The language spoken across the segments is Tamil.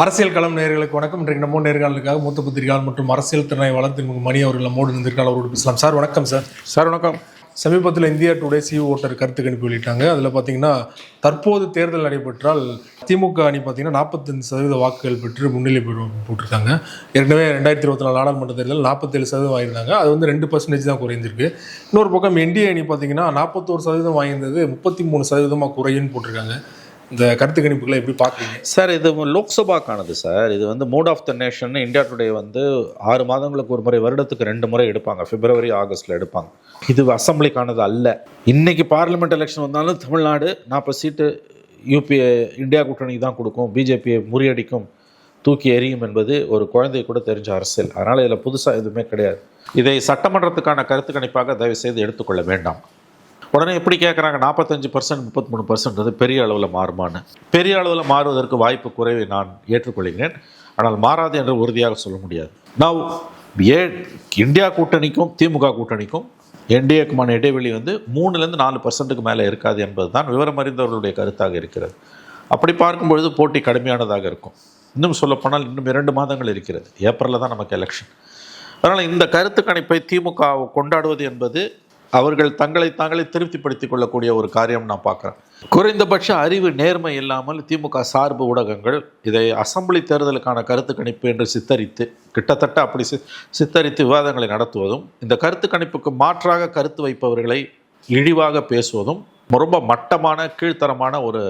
அரசியல் களம் நேயர்களுக்கு வணக்கம். இன்றைக்கு நம்ம நேர்காணலுக்காக மூத்த பத்திரிகையாளர் மற்றும் அரசியல் திறனை வளர்த்து மணி அவர்கள் நம்மோடு இருந்திருக்காள். அவரோடு பேசலாம். சார் வணக்கம். சார் வணக்கம். சமீபத்தில் இந்தியா டுடே ஓட்டர் கருத்து கணிப்பு வெளியிட்டாங்க. அதில் பார்த்தீங்கன்னா தற்போது தேர்தல் நடைபெற்றால் திமுக அணி பார்த்தீங்கன்னா 45% வாக்குகள் பெற்று முன்னிலை போட்டிருக்காங்க. ஏற்கனவே 2024 நாடாளுமன்ற தேர்தல் 47% வாங்கியிருந்தாங்க. அது வந்து 2% தான் குறைந்திருக்கு. இன்னொரு பக்கம் என்டிஏ அணி பார்த்தீங்கன்னா 41% வாங்கியிருந்தது 33% குறையுன்னு போட்டிருக்காங்க. இந்த கருத்து கணிப்புகளை எப்படி பார்க்குறீங்க சார்? இது லோக்சபாக்கானது சார். இது வந்து mood of the nation India Today வந்து 6 மாதங்களுக்கு ஒரு முறை, வருடத்துக்கு 2 முறை எடுப்பாங்க. பிப்ரவரி ஆகஸ்ட்ல எடுப்பாங்க. இது அசம்பிளிக்கானது அல்ல. இன்னைக்கு பார்லிமெண்ட் எலெக்ஷன் வந்தாலும் தமிழ்நாடு 40 சீட்டு யூபிஏ இந்தியா கூட்டணிக்கு தான் கொடுக்கும், பிஜேபியை முறியடிக்கும், தூக்கி எறியும் என்பது ஒரு குழந்தை கூட தெரிஞ்ச அரசியல். அதனால் இதில் புதுசாக எதுவுமே கிடையாது. இதை சட்டமன்றத்துக்கான கருத்து கணிப்பாக தயவு செய்து எடுத்துக்கொள்ள வேண்டாம். உடனே எப்படி கேட்குறாங்க, 45% 33% பெரிய அளவில் மாறுமான்னு. பெரிய அளவில் மாறுவதற்கு வாய்ப்பு குறைவை நான் ஏற்றுக்கொள்கிறேன். ஆனால் மாறாது என்று உறுதியாக சொல்ல முடியாது. நான் இந்தியா கூட்டணிக்கும் திமுக கூட்டணிக்கும் என்டிஏக்குமான இடைவெளி வந்து 3-4% மேலே இருக்காது என்பது தான் விவரம் அறிந்தவர்களுடைய கருத்தாக இருக்கிறது. அப்படி பார்க்கும்பொழுது போட்டி கடுமையானதாக இருக்கும். இன்னும் சொல்லப்போனால் இன்னும் 2 மாதங்கள் இருக்கிறது. ஏப்ரலில் தான் நமக்கு எலெக்ஷன். அதனால் இந்த கருத்து கணிப்பை திமுக கொண்டாடுவது என்பது அவர்கள் தாங்களே திருப்திப்படுத்திக் கொள்ளக்கூடிய ஒரு காரியம் நான் பார்க்குறேன். குறைந்தபட்ச அறிவு நேர்மை இல்லாமல் திமுக சார்பு ஊடகங்கள் இதை அசம்பிளி தேர்தலுக்கான கருத்து கணிப்பு என்று சித்தரித்து, கிட்டத்தட்ட அப்படி சித்தரித்து விவாதங்களை நடத்துவதும், இந்த கருத்து கணிப்புக்கு மாற்றாக கருத்து வைப்பவர்களை இழிவாக பேசுவதும் ரொம்ப மட்டமான கீழ்த்தரமான ஒரு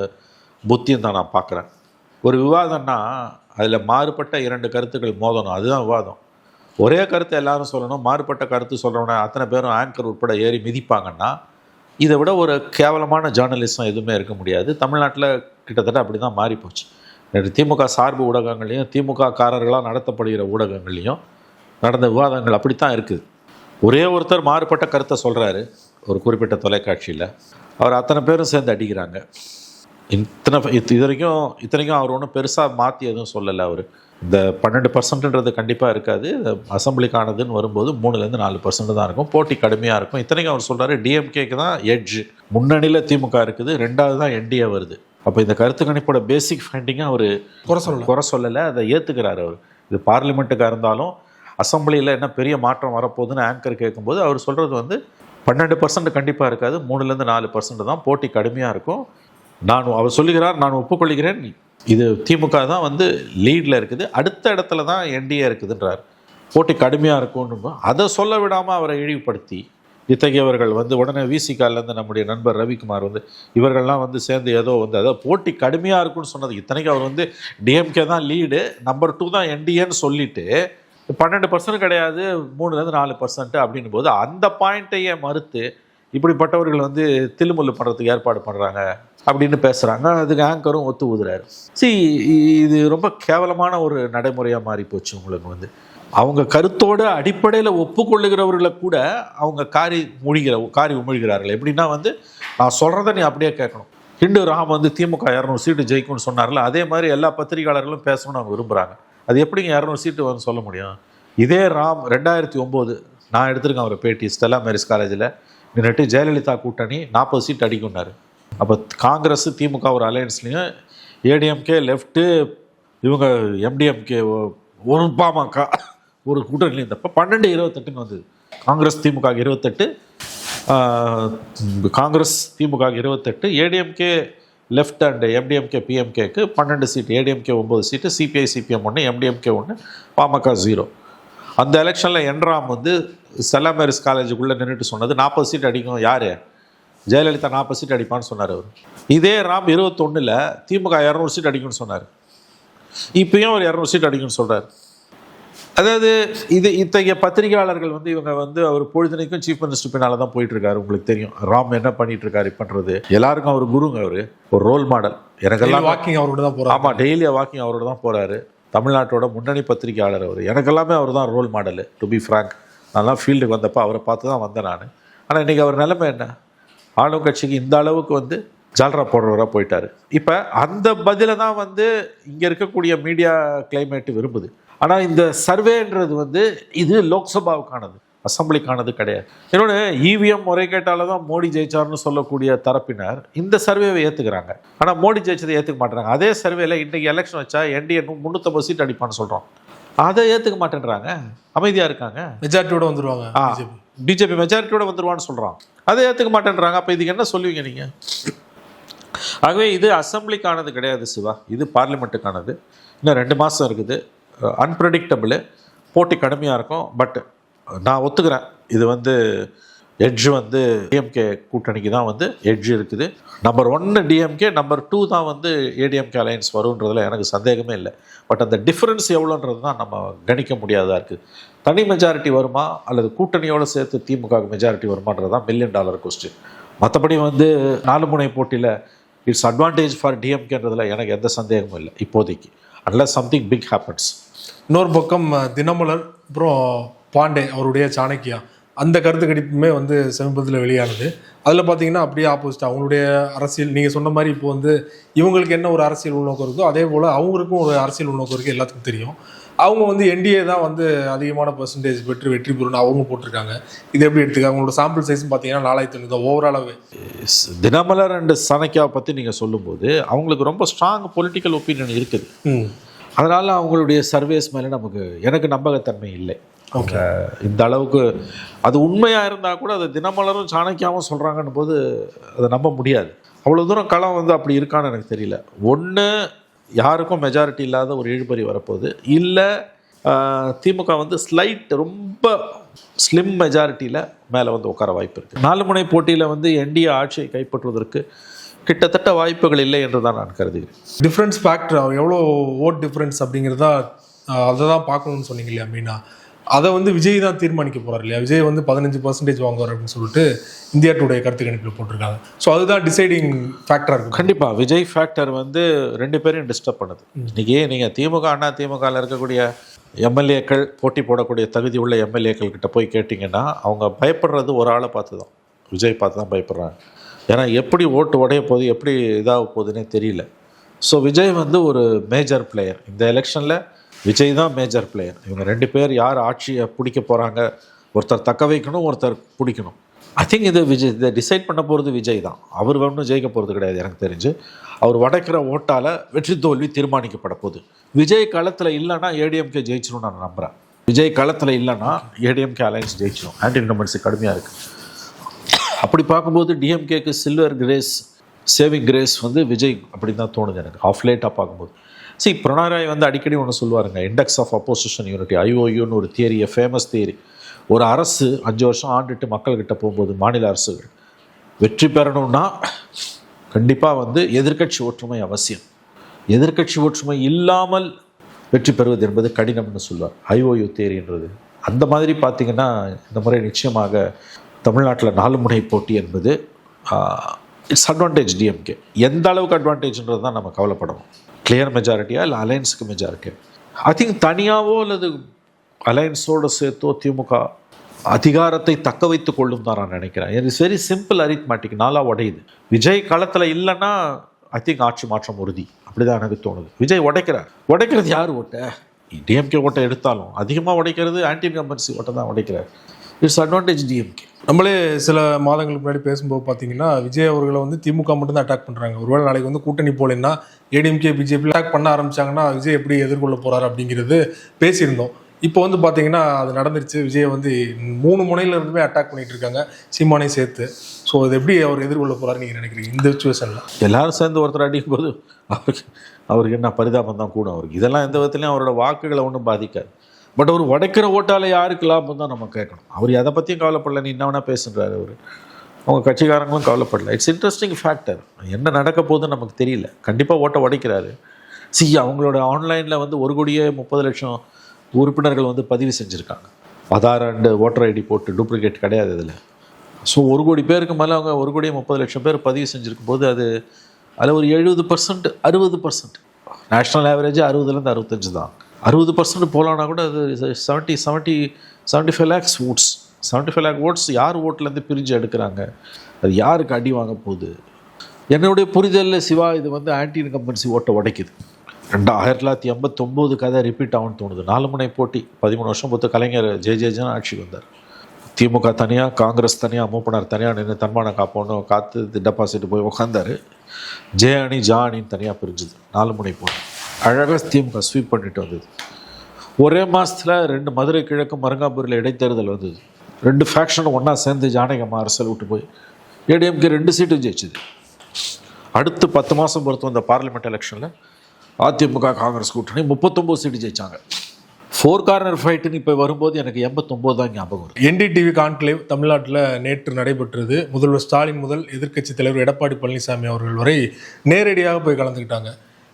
புத்தியும் தான் நான் பார்க்குறேன். ஒரு விவாதம்னா அதில் மாறுபட்ட 2 கருத்துக்கள் மோதணும், அதுதான் விவாதம். ஒரே கருத்தை எல்லாரும் சொல்லணும், மாறுபட்ட கருத்து சொல்கிறவன அத்தனை பேரும் ஆங்கர் உட்பட ஏறி மிதிப்பாங்கன்னா இதை விட ஒரு கேவலமான ஜேர்னலிசம் எதுவுமே இருக்க முடியாது. தமிழ்நாட்டில் கிட்டத்தட்ட அப்படி தான் மாறிப்போச்சு. திமுக சார்பு ஊடகங்கள்லையும் திமுக காரர்களாக நடத்தப்படுகிற ஊடகங்கள்லையும் நடந்த விவாதங்கள் அப்படித்தான் இருக்குது. ஒரே ஒருத்தர் மாறுபட்ட கருத்தை சொல்கிறாரு ஒரு குறிப்பிட்ட தொலைக்காட்சியில், அவர் அத்தனை பேரும் சேர்ந்து அடிக்கிறாங்க. இத்தனைக்கும் அவர் ஒன்றும் பெருசாக மாற்றி எதுவும் சொல்லலை. அவர் இந்த 12%ன்றது கண்டிப்பாக இருக்காது. அசம்பிளிக்கானதுன்னு வரும்போது 3-4% தான் இருக்கும். போட்டி கடுமையாக இருக்கும். இத்தனைக்கும் அவர் சொல்கிறாரு டிஎம்கேக்கு தான் எட்ஜ், முன்னணியில் திமுக இருக்குது, 2வது தான் என்டிஏ வருது. அப்போ இந்த கருத்து கணிப்போட பேசிக் ஃபைண்டிங்காக அவர் குறை சொல்லலை, அதை ஏற்றுக்கிறார். அவர் இது பார்லிமெண்ட்டுக்காக இருந்தாலும் அசம்பிளியில் என்ன பெரிய மாற்றம் வரப்போகுதுன்னு ஆங்கர் கேட்கும்போது அவர் சொல்கிறது வந்து 12% கண்டிப்பாக இருக்காது, 3-4% தான், போட்டி கடுமையாக இருக்கும். அவர் சொல்லுகிறார், நான் ஒப்புக்கொள்கிறேன், இது திமுக தான் வந்து லீடில் இருக்குது, அடுத்த இடத்துல தான் என்டிஏ இருக்குதுன்றார். போட்டி கடுமையாக இருக்கும்னு அதை சொல்ல விடாமல் அவரை இழிவுபடுத்தி இத்தகையவர்கள் வந்து உடனே விசிகாலேருந்து நம்முடைய நண்பர் ரவிக்குமார் வந்து இவர்கள்லாம் வந்து சேர்ந்து ஏதோ வந்து அதாவது போட்டி கடுமையாக இருக்குன்னு சொன்னது. இத்தனைக்கும் அவர் வந்து டிஎம்கே தான் லீடு, நம்பர் 2 தான் என்டிஏன்னு சொல்லிட்டு 12% கிடையாது 3-4% அப்படின்னும் போது அந்த பாயிண்ட்டையே மறுத்து இப்படிப்பட்டவர்கள் வந்து தில்லுமுல்லு பண்ணுறதுக்கு ஏற்பாடு பண்ணுறாங்க அப்படின்னு பேசுகிறாங்க. அதுக்கு ஆங்கரும் ஒத்து ஊதுறாரு. இது ரொம்ப கேவலமான ஒரு நடைமுறையாக மாறி போச்சு. உங்களுக்கு வந்து அவங்க கருத்தோட அடிப்படையில் ஒப்புக்கொள்ளுகிறவர்களை கூட அவங்க காரி உமிழ்கிறார்கள். எப்படின்னா வந்து நான் சொல்கிறத நீ அப்படியே கேட்கணும். ஹிண்டு ராம் வந்து திமுக 200 சீட்டு ஜெயிக்கும்னு சொன்னார்ல, அதே மாதிரி எல்லா பத்திரிகையாளர்களும் பேசணும்னு அவங்க விரும்புகிறாங்க. அது எப்படிங்க 200 சீட்டு வந்து சொல்ல முடியும்? இதே ராம் 2009 நான் எடுத்திருக்கேன் அவர் பேட்டி ஸ்டெல்லா மேரிஸ் காலேஜில் நின்றுட்டு ஜெயலலிதா கூட்டணி 40 சீட் அடிக்கும்னாரு. அப்போ காங்கிரஸ் திமுக ஒரு அலையன்ஸ்லையும் ஏடிஎம்கே லெஃப்ட்டு இவங்க எம்டிஎம்கே ஒரு பாமக ஒரு கூட்டணிலையும் தப்ப 12-28 வந்தது. காங்கிரஸ் திமுக 28, காங்கிரஸ் திமுக 28, ஏடிஎம்கே லெஃப்ட் அண்ட் எம்டிஎம்கே பிஎம்கேக்கு 12 seat, ADMK 9 seat, CPI CPM 1, MDMK 1, பாமக 0. அந்த எலெக்ஷனில் என்ராம் வந்து ஸ்டெல்லா மேரிஸ் காலேஜுக்குள்ளே நின்றுட்டு சொன்னது 40 சீட் அடிக்கும். யார்? ஜெயலலிதா 40 சீட் அடிப்பான்னு சொன்னார் அவர். இதே ராம் 21 திமுக 200 சீட் அடிக்கும்னு சொன்னார். இப்பயும் ஒரு 200 சீட் அடிக்கும்னு சொல்கிறார். அதாவது இத்தகைய பத்திரிகையாளர்கள் வந்து இவங்க வந்து அவர் பொழுதுனைக்கும் சீஃப் மினிஸ்டர் பின்னால் தான் போயிட்டுருக்காரு. உங்களுக்கு தெரியும் ராம் என்ன பண்ணிட்டு இருக்காரு பண்ணுறது. எல்லாருக்கும் அவர் குருங்க, அவர் ஒரு ரோல் மாடல். எனக்கெல்லாம் வாக்கிங் அவரோட தான் போகிறார். ஆமாம், டெய்லியாக வாக்கிங் அவரோட தான் போகிறாரு. தமிழ்நாட்டோட முன்னணி பத்திரிகையாளர் அவர். எனக்கெல்லாமே அவர் தான் role model. To be frank, நான்லாம் ஃபீல்டுக்கு வந்தப்போ அவரை பார்த்து தான் வந்தேன் நான். ஆனால் இன்றைக்கி அவர் நிலைமை என்ன? ஆளும் கட்சிக்கு இந்த அளவுக்கு வந்து ஜால்ரா போடுறவராக போயிட்டார். இப்போ அந்த பதிலை தான் வந்து இங்கே இருக்கக்கூடிய மீடியா கிளைமேட்டு விரும்புது. ஆனால் இந்த சர்வேன்றது வந்து இது லோக்சபாவுக்கானது. அசம்பிளிக்கானது கிடையாது. இன்னொன்று, இவிஎம் முறைகேட்டால தான் மோடி ஜெயிச்சார்னு சொல்லக்கூடிய தரப்பினர் இந்த சர்வேவை ஏற்றுக்கிறாங்க. ஆனால் மோடி ஜெயிச்சதை ஏற்றுக்க மாட்டேறாங்க. அதே சர்வேல இன்றைக்கி எலெக்ஷன் வச்சா என்டிஏ 350 சீட் அடிப்பான்னு சொல்கிறோம். அதை ஏற்றுக்க மாட்டேன்றாங்க, அமைதியாக இருக்காங்க. மெஜாரிட்டியோட வந்துடுவாங்க, பிஜேபி மெஜாரிட்டியோட வந்துடுவான்னு சொல்கிறான், அதை ஏற்றுக்க மாட்டேன்றாங்க. அப்போ இதுக்கு என்ன சொல்லுவீங்க நீங்கள்? ஆகவே இது அசம்பிளிக்கானது கிடையாது சிவா, இது பார்லிமெண்ட்டுக்கானது. இன்னும் 2 மாதம் இருக்குது. அன்பிரடிக்டபிள், போட்டி கடுமையாக இருக்கும். பட் நான் ஒத்துக்கிறேன், இது எட்ஜ் டிஎம்கே கூட்டணிக்கு தான் எட்ஜ் இருக்குது. நம்பர் 1 டிஎம்கே, நம்பர் 2 தான் ஏடிஎம்கே அலையன்ஸ் வரும்ன்றதுல எனக்கு சந்தேகமே இல்லை. பட் அந்த டிஃப்ரென்ஸ் எவ்வளோன்றது தான் நம்ம கணிக்க முடியாததாக இருக்குது. தனி மெஜாரிட்டி வருமா அல்லது கூட்டணியோடு சேர்த்து திமுக மெஜாரிட்டி வருமானது தான் $1 மில்லியன் கொஸ்டின். மற்றபடி 4 முனை போட்டியில் இட்ஸ் அட்வான்டேஜ் ஃபார் டிஎம்கேன்றதுல எனக்கு எந்த சந்தேகமும் இல்லை இப்போதைக்கு, அன்லஸ் சம்திங் பிக் ஹேப்பன்ஸ். இன்னொரு பக்கம் தினமலர் அப்புறம் பாண்டே அவருடைய சாணக்கியா அந்த கருத்து கணிப்புமே சமீபத்தில் வெளியானது. அதில் பார்த்தீங்கன்னா அப்படியே ஆப்போசிட், அவங்களுடைய அரசியல் நீங்கள் சொன்ன மாதிரி இப்போ இவங்களுக்கு என்ன ஒரு அரசியல் உள்நோக்கம் இருக்கோ அதே போல் அவங்களுக்கும் ஒரு அரசியல் உள்நோக்கம் இருக்குது, எல்லாத்துக்கும் தெரியும். அவங்க என்டிஏ தான் அதிகமான பெர்சன்டேஜ் பெற்று வெற்றி பெறும்னு அவங்க போட்டிருக்காங்க. இது எப்படி எடுத்துக்காங்க? அவங்களோட சாம்பிள் சைஸ் பார்த்தீங்கன்னா 4500 தான் ஓவராலாகவே. தினமலர் அண்ட் சாணக்கியாவை பற்றி நீங்கள் சொல்லும்போது அவங்களுக்கு ரொம்ப ஸ்ட்ராங் பொலிட்டிக்கல் ஒப்பீனியன் இருக்குது. அதனால் அவங்களுடைய சர்வேஸ் மேலே எனக்கு நம்பகத்தன்மை இல்லை. அவங்க இந்த அளவுக்கு அது உண்மையாக இருந்தால் கூட அதை தினமலரும் சாணக்கியாவும் சொல்கிறாங்கன்னு போது அதை நம்ப முடியாது. அவ்வளோ தூரம் களம் அப்படி இருக்கான்னு எனக்கு தெரியல. ஒன்று, யாருக்கும் மெஜாரிட்டி இல்லாத ஒரு இழுபறி வரப்போகுது, இல்லை திமுக ஸ்லைட் ரொம்ப ஸ்லிம் மெஜாரிட்டியில் மேலே உட்கார வாய்ப்பு இருக்குது. 4 முனை போட்டியில் என்டிஏ ஆட்சியை கைப்பற்றுவதற்கு கிட்டத்தட்ட வாய்ப்புகள் இல்லை என்று தான் நான் கருதுகிறேன். டிஃப்ரென்ஸ் ஃபேக்டர் எவ்வளோ ஓட் டிஃப்ரென்ஸ் அப்படிங்கிறதா அதை தான் பார்க்கணும்னு சொன்னீங்க இல்லையா மீனா? அதை விஜய் தான் தீர்மானிக்க போகிறார் இல்லையா? விஜய் 15% வாங்குவார் அப்படின்னு சொல்லிட்டு இந்தியா டுடே கருத்து கணிப்பில் போட்டிருக்காங்க. ஸோ அதுதான் டிசைடிங் ஃபேக்டராக இருக்கும். கண்டிப்பாக விஜய் ஃபேக்டர் 2 பேரையும் டிஸ்டர்ப் பண்ணுது. இன்றைக்கி நீங்கள் திமுக அண்ணா திமுகவில் இருக்கக்கூடிய எம்எல்ஏக்கள், போட்டி போடக்கூடிய தகுதி உள்ள எம்எல்ஏக்கள் கிட்ட போய் கேட்டிங்கன்னா அவங்க பயப்படுறது ஒரு ஆளை பார்த்து தான், விஜய் பார்த்து தான் பயப்படுறாங்க. ஏன்னா எப்படி ஓட்டு உடைய போகுது, எப்படி இதாக போகுதுன்னே தெரியல. ஸோ விஜய் ஒரு மேஜர் பிளேயர் இந்த எலெக்ஷனில். விஜய் தான் மேஜர் பிளேயர். இவங்க 2 பேர் யார் ஆட்சியை பிடிக்க போகிறாங்க, ஒருத்தர் தக்க வைக்கணும், ஒருத்தர் பிடிக்கணும். ஐ திங்க் இதை டிசைட் பண்ண போகிறது விஜய் தான். அவர் ஒன்றும் ஜெயிக்க போகிறது கிடையாது எனக்கு தெரிஞ்சு. அவர் வடைக்கிற ஓட்டால் வெற்றி தோல்வி தீர்மானிக்கப்பட போகுது. விஜய் களத்தில் இல்லைன்னா ஏடிஎம்கே ஜெயிச்சிடும் நான் நம்புகிறேன். விஜய் களத்தில் இல்லைன்னா ஏடிஎம்கே அலையன்ஸ் ஜெயிச்சிடும். ஆன்டி இன்கம்பன்சி கடுமையாக இருக்குது. அப்படி பார்க்கும்போது டிஎம்கேக்கு silver grace, saving grace Vijay அப்படி தான் தோணுது எனக்கு ஆஃப் லேட்டாக பார்க்கும்போது. பிரணாய் அடிக்கடி ஒன்று சொல்லுவாருங்க, இண்டெக்ஸ் ஆஃப் அப்போசிஷன் யூனிட்டி, ஐஓயூன்னு ஒரு தியரியை, ஃபேமஸ் தியரி. ஒரு அரசு 5 வருஷம் ஆண்டுட்டு மக்கள்கிட்ட போகும்போது மாநில அரசுகள் வெற்றி பெறணும்னா கண்டிப்பாக எதிர்க்கட்சி ஒற்றுமை அவசியம். எதிர்க்கட்சி ஒற்றுமை இல்லாமல் வெற்றி பெறுவது என்பது கடினம்னு சொல்லுவார் ஐஓயூ தியரின்றது. அந்த மாதிரி பார்த்திங்கன்னா இந்த முறை நிச்சயமாக தமிழ்நாட்டில் 4 முனை போட்டி என்பது இட்ஸ் அட்வான்டேஜ் டிஎம்கே. எந்த அளவுக்கு அட்வான்டேஜ்ன்றது தான் நம்ம கவலைப்படணும். கிளியர் மெஜாரிட்டியா இல்லை அலையன்ஸுக்கு மெஜாரிட்டியா? ஐ திங்க் தனியாவோ அல்லது அலையன்ஸோடு சேர்த்தோ திமுக அதிகாரத்தை தக்க வைத்து கொள்ளும் தான் நான் நினைக்கிறேன். It's very simple arithmetic. 4 உடையுது. விஜய் களத்தில் இல்லைன்னா ஐ திங்க் ஆட்சி மாற்றம் உறுதி. அப்படி தான் எனக்கு தோணுது. விஜய் உடைக்கிறது யார் ஓட்ட? டிஎம்கே ஓட்டை எடுத்தாலும் அதிகமாக உடைக்கிறது ஆன்டி இன்கம்பன்சி ஓட்டை தான் உடைக்கிறார். It's advantage DMK. நம்மளே சில மாதங்களுக்கு முன்னாடி பேசும்போது பார்த்தீங்கன்னா விஜய் அவர்களை திமுக மட்டும்தான் அட்டாக் பண்ணுறாங்க. ஒருவேளை நாளைக்கு கூட்டணி போலேன்னா ஏடிஎம்கே பிஜேபி அட்டாக் பண்ண ஆரம்பிச்சாங்கன்னா விஜய் எப்படி எதிர்கொள்ள போகிறார் அப்படிங்கிறது பேசியிருந்தோம். இப்போ பார்த்தீங்கன்னா அது நடந்துருச்சு. விஜய் 3 முனையில இருந்துமே அட்டாக் பண்ணிட்டு இருக்காங்க, சீமானை சேர்த்து. ஸோ அது எப்படி அவர் எதிர்கொள்ள போகிறாருன்னு நீங்கள் நினைக்கிறீங்க இந்த சுச்சுவேஷனில்? எல்லாரும் சேர்ந்து ஒருத்தர் அடிக்கும் போது அவருக்கு என்ன பரிதாபம் தான் கூட. அவருக்கு இதெல்லாம் எந்த விதத்துலையும் அவரோட வாக்குகளை ஒன்றும் பாதிக்காது. பட் அவர் உடைக்கிற ஓட்டால் யாருக்கு லாபம் தான் நம்ம கேட்கணும். அவர் எதை பற்றியும் கவலைப்படல, நீ என்ன வேணால் பேசுகிறாரு. அவர் அவங்க கட்சிக்காரங்களும் கவலைப்படல. It's interesting factor. என்ன நடக்க போகுதுன்னு நமக்கு தெரியல. கண்டிப்பாக ஓட்டை உடைக்கிறாரு. அவங்களோட ஆன்லைனில் 1,30,00,000 உறுப்பினர்கள் பதிவு செஞ்சுருக்காங்க. ஆதார் அண்டு ஓட்டர் ஐடி போட்டு டூப்ளிகேட் கிடையாது இதில். ஸோ 1 கோடி பேருக்கு மேலே அவங்க 1,30,00,000 பேர் பதிவு செஞ்சுருக்கும் போது அதில் ஒரு 70%, 60%. நேஷ்னல் ஆவரேஜ் 60லேருந்து 65 தான். 60% போகலான்னா கூட அது 75 லேக்ஸ் ஓட்ஸ். 75 லேக் ஓட்ஸ் யார் ஓட்லேருந்து பிரிஞ்சு எடுக்கிறாங்க? அது யாருக்கு அடி வாங்க போகுது? என்னுடைய புரிதலில் சிவா இது ஆன்டி இன்கம்பன்சி ஓட்டை உடைக்குது. 1989 கதை ரிப்பீட் ஆகும்னு தோணுது. 4 முனை போட்டி 13 வருஷம் பொறுத்த கலைஞர் ஜெயஜெயன் ஆட்சிக்கு வந்தார். திமுக தனியாக, காங்கிரஸ் தனியாக, மூப்பனார் தனியாக நின்று தன்மானம் காப்போன்னு காத்து டெபாசிட் போய் உட்காந்தாரு. ஜே அணி ஜா அணின்னு தனியாக பிரிஞ்சுது. 4 முனை போட்டு அழகாக திமுக ஸ்வீப் பண்ணிட்டு வந்தது. ஒரே மாதத்தில் 2 மதுரை கிழக்கு மருங்காபுரியில் இடைத்தேர்தல் வந்தது. 2 ஃபேக்ஷனும் ஒன்றா சேர்ந்து ஜானகம்மா அரசியல் விட்டு போய் ஏடிஎம்கே 2 சீட்டு ஜெயிச்சுது. அடுத்து 10 மாதம் பொறுத்து வந்த பார்லிமெண்ட் எலெக்ஷனில் அதிமுக காங்கிரஸ் கூட்டணி 39 சீட்டு ஜெயிச்சாங்க. 4 கார்னர் ஃபைட்டுன்னு இப்போ வரும்போது எனக்கு 89 தான் ஞாபகம் வரும். என்டிடிவி கான்க்ளேவ் தமிழ்நாட்டில் நேற்று நடைபெற்றது. முதல்வர் ஸ்டாலின் முதல் எதிர்க்கட்சித் தலைவர் எடப்பாடி பழனிசாமி அவர்கள் வரை நேரடியாக போய் கலந்துக்கிட்டாங்க.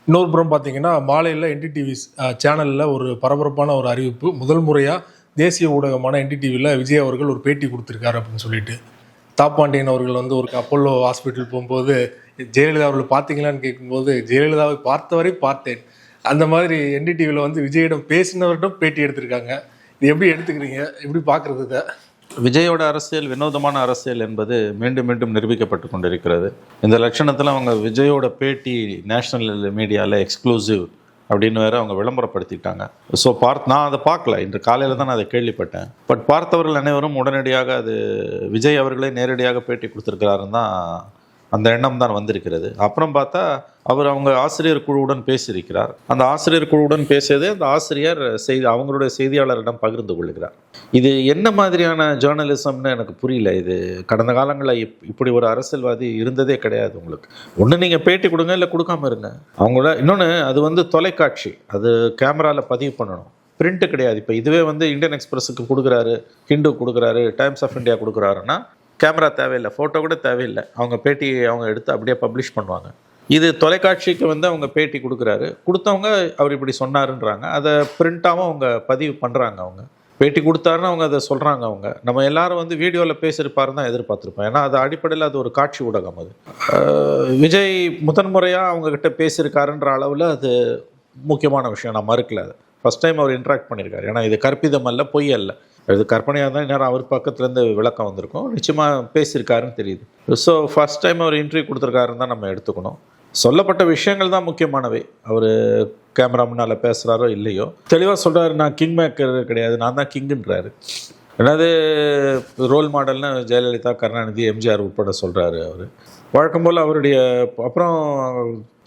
இன்னொரு புறம் பார்த்தீங்கன்னா மாலையில் என்டிடிவி சேனலில் ஒரு பரபரப்பான ஒரு அறிவிப்பு. முதல் முறையாக தேசிய ஊடகமான என்டிடிவியில் விஜய் அவர்கள் ஒரு பேட்டி கொடுத்துருக்காரு அப்படின்னு சொல்லிட்டு. தாப்பாண்டியன் அவர்கள் வந்து ஒரு அப்போலோ ஹாஸ்பிட்டல் போகும்போது ஜெயலலிதா அவர்கள் பார்த்தீங்களான்னு கேட்கும்போது ஜெயலலிதாவை பார்த்தவரை பார்த்தேன். அந்த மாதிரி என்டிடிவியில் வந்து விஜயிடம் பேசினவரிடம் பேட்டி எடுத்திருக்காங்க. இது எப்படி எடுத்துக்கிறீங்க, எப்படி பார்க்குறது இதை? விஜயோட அரசியல் வினோதமான அரசியல் என்பது மீண்டும் மீண்டும் நிரூபிக்கப்பட்டு கொண்டிருக்கிறது. இந்த லட்சணத்தில் அவங்க விஜயோட பேட்டி நேஷ்னல் மீடியாவில் எக்ஸ்க்ளூசிவ் அப்படின்னு வேறு அவங்க விளம்பரப்படுத்திட்டாங்க. ஸோ நான் அதை பார்க்கல, இன்று காலையில் தான் நான் அதை கேள்விப்பட்டேன். பட் பார்த்தவர்கள் அனைவரும் உடனடியாக அது விஜய் அவர்களே நேரடியாக பேட்டி கொடுத்துருக்கிறாருன்னு தான் அந்த எண்ணம் தான் வந்திருக்கிறது. அப்புறம் பார்த்தா அவர் அவங்க ஆசிரியர் குழுவுடன் பேசியிருக்கிறார். அந்த ஆசிரியர் குழுவுடன் பேசியது அந்த ஆசிரியர் அவங்களுடைய செய்தியாளரிடம் பகிர்ந்து கொள்கிறார். இது என்ன மாதிரியான ஜேர்னலிசம்னு எனக்கு புரியல. இது கடந்த காலங்களில் இப்படி ஒரு அரசியல்வாதி இருந்ததே கிடையாது. உங்களுக்கு ஒன்று நீங்கள் பேட்டி கொடுங்க, இல்லை கொடுக்காம இருங்க. அவங்களோட இன்னொன்று அது வந்து தொலைக்காட்சி, அது கேமராவில் பதிவு பண்ணணும், பிரிண்ட்டு கிடையாது. இப்போ இதுவே வந்து இந்தியன் எக்ஸ்பிரஸுக்கு கொடுக்குறாரு, ஹிண்டு கொடுக்குறாரு, டைம்ஸ் ஆஃப் இந்தியா கொடுக்குறாருன்னா கேமரா தேவையில்லை, ஃபோட்டோ கூட தேவையில்லை. அவங்க பேட்டி அவங்க எடுத்து அப்படியே பப்ளிஷ் பண்ணுவாங்க. இது தொலைக்காட்சிக்கு வந்து அவங்க பேட்டி கொடுக்குறாரு, கொடுத்தவங்க அவர் இப்படி சொன்னாருன்றாங்க, அதை பிரிண்ட்டாகவும் அவங்க பதிவு பண்ணுறாங்க. அவங்க பேட்டி கொடுத்தாருன்னு அவங்க அதை சொல்கிறாங்க. அவங்க நம்ம எல்லாரும் வந்து வீடியோவில் பேசியிருப்பாருன்னு தான் எதிர்பார்த்துருப்போம். ஏன்னா அது அடிப்படையில் அது ஒரு காட்சி ஊடகம். அது விஜய் முதன்முறையாக அவங்கக்கிட்ட பேசியிருக்காருன்ற அளவில் அது முக்கியமான விஷயம், நான் மறுக்கல. அது ஃபஸ்ட் டைம் அவர் இன்ட்ராக்ட் பண்ணியிருக்காரு. ஏன்னா இது கற்பிதம் அல்ல, பொய் அல்ல, இது கற்பனையாக தான். நேரம் அவர் பக்கத்துலேருந்து விளக்கம் வந்திருக்கும், நிச்சயமாக பேசியிருக்காருன்னு தெரியுது. ஸோ ஃபஸ்ட் டைம் அவர் இன்டர்வியூ கொடுத்துருக்காருன்னு தான் நம்ம எடுத்துக்கணும். சொல்லப்பட்ட விஷயங்கள் தான் முக்கியமானவை. அவர் கேமரா முன்னால் பேசுகிறாரோ இல்லையோ தெளிவாக சொல்கிறாரு, நான் கிங் மேக்கர் கிடையாது, நான் தான் கிங்குன்றாரு. என்னது ரோல் மாடல்னு ஜெயலலிதா, கருணாநிதி, எம்ஜிஆர் உட்பட சொல்கிறாரு அவர். வழக்கம் போல் அவருடைய அப்புறம்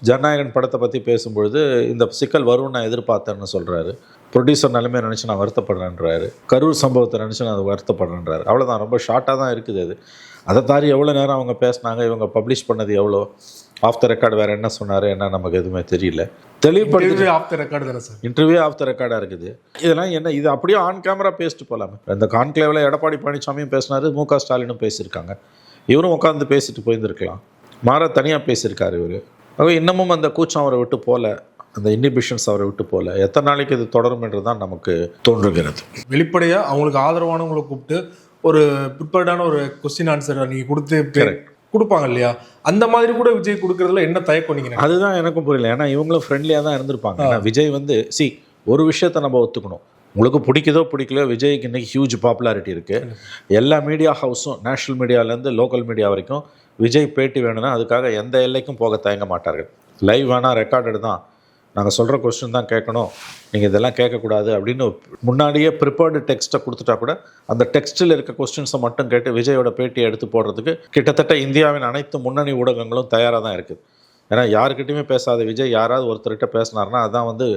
ஜனநாயகன் படத்தை பற்றி பேசும்பொழுது இந்த சிக்கல் வரும்னு நான் எதிர்பார்த்தேன்னு சொல்கிறாரு. ப்ரொடியூசர் நிலைமையை நினச்சி நான் வருத்தப்படுறேன்றாரு. கரூர் சம்பவத்தை நினச்சி நான் வருத்தப்படுறேன்றாரு. அவ்வளோதான், ரொம்ப ஷார்ட்டாக தான் இருக்குது அது. அதை தாண்டி எவ்வளோ நேரம் அவங்க பேசினாங்க, இவங்க பப்ளிஷ் பண்ணது எவ்வளோ, ஆஃப் த ரெக்கார்டு வேறு என்ன சொன்னார் என்ன நமக்கு எதுவுமே தெரியல. தெளிவுபடுத்தி ஆஃப் த ரெக்கார்டு தானே சார், இன்டர்வியூ ஆஃப் த ரெக்கார்டாக இருக்குது. இதெல்லாம் என்ன, இது அப்படியே ஆன் கேமரா பேசிட்டு போகலாமே. இந்த கான்க்ளேவில் எடப்பாடி பழனிசாமியும் பேசினார், மு.க. ஸ்டாலினும் பேசியிருக்காங்க. இவரும் உட்காந்து பேசிட்டு போயிருந்துருக்கலாம். மாற தனியாக பேசியிருக்காரு இவர். ஆகவே இன்னமும் அந்த கூச்சம் அவரை விட்டு போகல, அந்த இன்ஹிபிஷன்ஸ் அவரை விட்டு போகல. எத்தனை நாளைக்கு இது தொடரும் என்று தான் நமக்கு தோன்றுகிறது. வெளிப்படையாக அவங்களுக்கு ஆதரவானவங்களை கூப்பிட்டு ஒரு ப்ரிப்பேர்டான ஒரு கொஸ்டின் ஆன்சர் நீங்கள் கொடுத்து கொடுப்பாங்க இல்லையா, அந்த மாதிரி கூட விஜய் கொடுக்கறதுல என்ன தயக்கம் நீங்கள்? அதுதான் எனக்கும் புரியல. ஏன்னா இவங்களும் ஃப்ரெண்ட்லியாக தான் இருந்திருப்பாங்க. விஜய் வந்து ஒரு விஷயத்த நம்ம ஒத்துக்கணும், உங்களுக்கு பிடிக்குதோ பிடிக்கலையோ விஜய்க்கு இன்றைக்கி ஹியூஜ் பாப்புலாரிட்டி இருக்குது. எல்லா மீடியா ஹவுஸும் நேஷ்னல் மீடியாவிலேருந்து லோக்கல் மீடியா வரைக்கும் விஜய் பேட்டி வேணும்னா அதுக்காக எந்த எல்லைக்கும் போக தயங்க மாட்டார்கள். லைவ் வேணால் ரெக்கார்டடு தான், நாங்கள் சொல்கிற கொஸ்டின் தான் கேட்கணும், நீங்கள் இதெல்லாம் கேட்கக்கூடாது அப்படின்னு முன்னாடியே ப்ரிப்பேர்டு டெக்ஸ்ட்டை கொடுத்துட்டா கூட அந்த டெக்ஸ்ட்டில் இருக்க கொஸ்டின்ஸை மட்டும் கேட்டு விஜயோட பேட்டியை எடுத்து போடுறதுக்கு கிட்டத்தட்ட இந்தியாவின் அனைத்து முன்னணி ஊடகங்களும் தயாராக தான் இருக்குது. ஏன்னா யாருக்கிட்டையுமே பேசாத விஜய் யாராவது ஒருத்தர்கிட்ட பேசினார்னா அதுதான் வந்து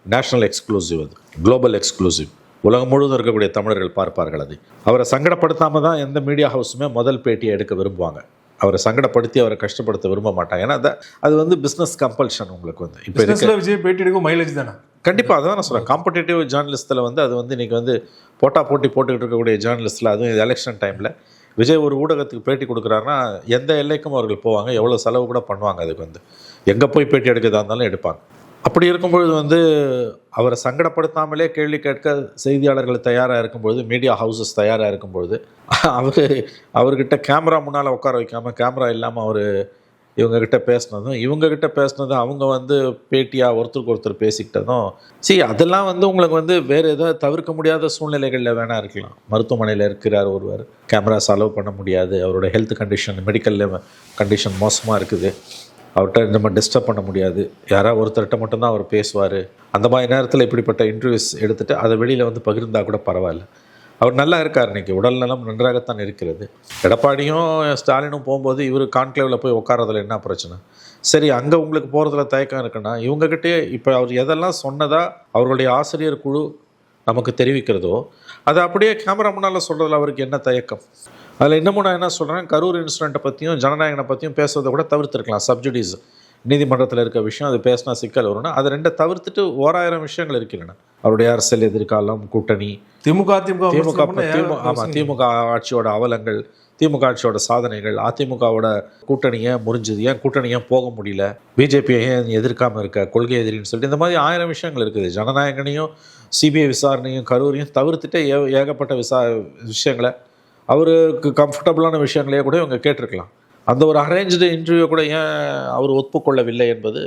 நேஷ்னல் எக்ஸ்க்ளூசிவ், அது குளோபல் எக்ஸ்க்ளூசிவ். உலகம் முழுவதும் இருக்கக்கூடிய தமிழர்கள் பார்ப்பார்கள். அது அவரை சங்கடப்படுத்தாமல் தான் எந்த மீடியா ஹவுஸுமே முதல் பேட்டியை எடுக்க விரும்புவாங்க. அவரை சங்கடப்படுத்தி அவரை கஷ்டப்படுத்த விரும்ப மாட்டாங்க. ஏன்னா அது வந்து பிஸ்னஸ் கம்பல்ஷன். உங்களுக்கு வந்து இப்போ விஜய் பேட்டி எடுக்கும் மைலேஜ் தானே கண்டிப்பாக. அதான் நான் சொல்கிறேன், காம்படேட்டிவ் ஜேர்னலிஸ்ட்டில் வந்து அது வந்து இன்றைக்கி வந்து போட்டி போட்டுக்கிட்டு இருக்கக்கூடிய ஜேர்னலிஸ்ட்டில், அதுவும் இது எலெக்ஷன் டைமில் விஜய் ஒரு ஊடகத்துக்கு பேட்டி கொடுக்குறாருன்னா எந்த எல்லைக்கும் அவர்கள் போவாங்க, எவ்வளோ செலவு கூட பண்ணுவாங்க. அதுக்கு வந்து எங்கே போய் பேட்டி எடுக்கிறதா இருந்தாலும் எடுப்பாங்க. அப்படி இருக்கும்பொழுது வந்து அவரை சங்கடப்படுத்தாமலே கேள்வி கேட்க செய்தியாளர்கள் தயாராக இருக்கும்பொழுது, மீடியா ஹவுசஸ் தயாராக இருக்கும்பொழுது அவர்கிட்ட கேமரா முன்னால் உட்கார வைக்காமல் கேமரா இல்லாமல் அவர் இவங்ககிட்ட பேசினதும் அவங்க வந்து பேட்டியாக ஒருத்தருக்கு ஒருத்தர் பேசிக்கிட்டதும் அதெல்லாம் வந்து உங்களுக்கு வந்து வேறு ஏதாவது தவிர்க்க முடியாத சூழ்நிலைகளில் வேணா இருக்கலாம். மருத்துவமனையில் இருக்கிறார் ஒருவர், கேமரா அலோவ் பண்ண முடியாது, அவரோட ஹெல்த் கண்டிஷன் மெடிக்கல் கண்டிஷன் மோசமாக இருக்குது, அவர்கிட்ட நம்ம டிஸ்டர்ப் பண்ண முடியாது, யாராவது ஒருத்தர்கிட்ட மட்டும்தான் அவர் பேசுவார். அந்த மாதிரி நேரத்தில் இப்படிப்பட்ட இன்டர்வியூஸ் எடுத்துகிட்டு அதை வெளியில் வந்து பகிர்ந்தால் கூட பரவாயில்ல. அவர் நல்லா இருக்கார், இன்னைக்கு உடல் நலம் நன்றாகத்தான் இருக்கிறது. எடப்பாடியும் ஸ்டாலினும் போகும்போது இவர் கான்க்ளேவில் போய் உட்காரதுல என்ன பிரச்சனை? சரி, அங்கே உங்களுக்கு போகிறதுல தயக்கம் இருக்குன்னா இவங்ககிட்டே இப்போ அவர் எதெல்லாம் சொன்னதா அவர்களுடைய ஆசிரியர் குழு நமக்கு தெரிவிக்கிறதோ அதை அப்படியே கேமரா முன்னால் சொல்கிறதுல அவருக்கு என்ன தயக்கம்? அதில் இன்னமும் நான் என்ன சொல்கிறேன், கரூர் இன்சிடெண்ட்டை பற்றியும் ஜனநாயகனை பற்றியும் பேசுறதை கூட தவிர்த்துருக்கலாம். சப்ஜுடிஸ் நீதிமன்றத்தில் இருக்க விஷயம், அது பேசினா சிக்கல் வரும்னா அதை ரெண்டை தவிர்த்துட்டு 1000 விஷயங்கள் இருக்கின்றன. அவருடைய அரசியல் எதிர்காலம், கூட்டணி, திமுக ஆட்சியோட அவலங்கள், திமுக ஆட்சியோட சாதனைகள், அதிமுகவோட கூட்டணியை முறிஞ்சது, ஏன் கூட்டணியை போக முடியல, பிஜேபியை ஏன் எதிர்க்காமல் இருக்க, கொள்கை எதிரின்னு சொல்லிட்டு இந்த மாதிரி 1000 விஷயங்கள் இருக்குது. ஜனநாயகனையும் சிபிஐ விசாரணையும் கரூரையும் தவிர்த்துட்டு ஏகப்பட்ட விஷயங்களை அவருக்கு கம்ஃபர்டபுளான விஷயங்களையே கூட இவங்க கேட்டிருக்கலாம். அந்த ஒரு அரேஞ்சு இன்டர்வியூ கூட ஏன் அவர் ஒப்புக்கொள்ளவில்லை என்பது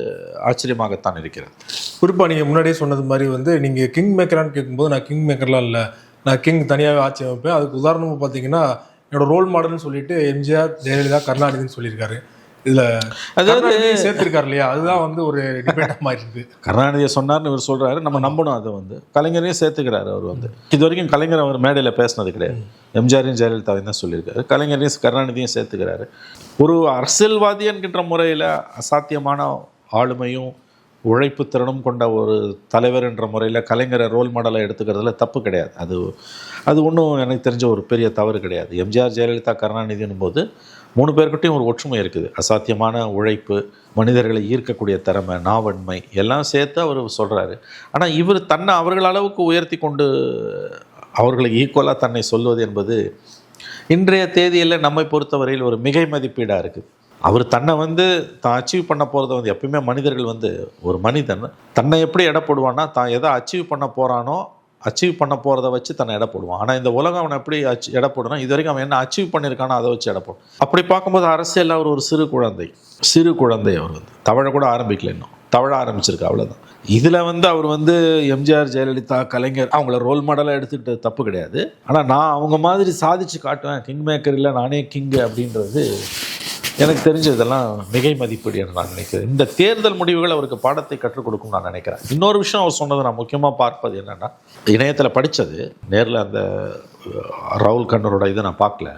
ஆச்சரியமாகத்தான் இருக்கிறது. குறிப்பாக நீங்கள் முன்னாடியே சொன்னது மாதிரி நீங்கள் கிங் மேக்கரான்னு கேட்கும்போது நான் கிங் மேக்கர்லாம் இல்லை, நான் கிங் தனியாகவே ஆட்சி அமைப்பேன். அதுக்கு உதாரணமாக பார்த்தீங்கன்னா என்னோட ரோல் மாடல்னு சொல்லிட்டு எம்ஜிஆர், ஜெயலலிதா, கருணாநிதினு சொல்லியிருக்காரு. இதில் அதாவது சேர்த்திருக்காரு இல்லையா, அதுதான் ஒரு டிபேட்டாக மாதிரி இருக்குது. கருணாநிதியை சொன்னார்னு இவர் சொல்கிறாரு, நம்ம நம்பணும். அதை கலைஞரையும் சேர்த்துக்கிறாரு. அவர் இது வரைக்கும் கலைஞர் அவர் மேடையில் பேசினது கிடையாது. எம்ஜிஆரையும் ஜெயலலிதாவையும் தான் சொல்லியிருக்காரு. கலைஞரையும் கருணாநிதியும் சேர்த்துக்கிறாரு. ஒரு அரசியல்வாதி என்கின்ற முறையில் அசாத்தியமான ஆளுமையும் உழைப்பு திறனும் கொண்ட ஒரு தலைவர் என்ற முறையில் கலைஞரை ரோல் மாடலை எடுத்துக்கிறதுல தப்பு கிடையாது. அது ஒன்றும் எனக்கு தெரிஞ்ச ஒரு பெரிய தவறு கிடையாது. எம்ஜிஆர், ஜெயலலிதா, கருணாநிதினும் போது 3 பேர்கிட்டையும் ஒரு ஒற்றுமை இருக்குது. அசாத்தியமான உழைப்பு, மனிதர்களை ஈர்க்கக்கூடிய திறமை, நாவன்மை எல்லாம் சேர்த்து அவர் சொல்கிறாரு. ஆனால் இவர் தன்னை அவர்கள் அளவுக்கு உயர்த்தி கொண்டு அவர்களை ஈக்குவலாக தன்னை சொல்வது என்பது இன்றைய தேதியில் நம்மை பொறுத்தவரையில் ஒரு மிகை மதிப்பீடாக இருக்குது. அவர் தன்னை தான் அச்சீவ் பண்ண போகிறத எப்பயுமே மனிதர்கள் ஒரு மனிதன் தன்னை எப்படி எடை போடுவான்னா, தான் எதை அச்சீவ் பண்ண போகிறானோ அச்சீவ் பண்ண போகிறத வச்சு தன்னை எடை போடுவான். ஆனால் இந்த உலகம் அவனை எப்படி எடை போடுனா, இது வரைக்கும் அவன் என்ன அச்சீவ் பண்ணியிருக்கானோ அதை வச்சு எடை போடும். அப்படி பார்க்கும்போது அரசியலில் அவர் ஒரு சிறு குழந்தை. அவர் தவழ கூட ஆரம்பிக்கல, இன்னும் தவழ ஆரம்பிச்சிருக்கு, அவ்வளோதான். இதில் அவர் எம்ஜிஆர், ஜெயலலிதா, கலைஞர் அவங்கள ரோல் மாடலாக எடுத்துக்கிட்டு தப்பு கிடையாது. ஆனால் நான் அவங்க மாதிரி சாதிச்சு காட்டுவேன், கிங் மேக்கர் இல்லை நானே கிங் அப்படின்றது எனக்கு தெரிஞ்ச இதெல்லாம் மிகை மதிப்பீடு என்று நான் நினைக்கிறேன். இந்த தேர்தல் முடிவுகள் அவருக்கு பாடத்தை கற்றுக் கொடுக்கும் நான் நினைக்கிறேன். இன்னொரு விஷயம் அவர் சொன்னதை நான் முக்கியமாக பார்ப்பது என்னென்னா, இணையத்தில் படித்தது, நேரில் அந்த ராகுல் கண்ணரோட இதை நான் பார்க்கல.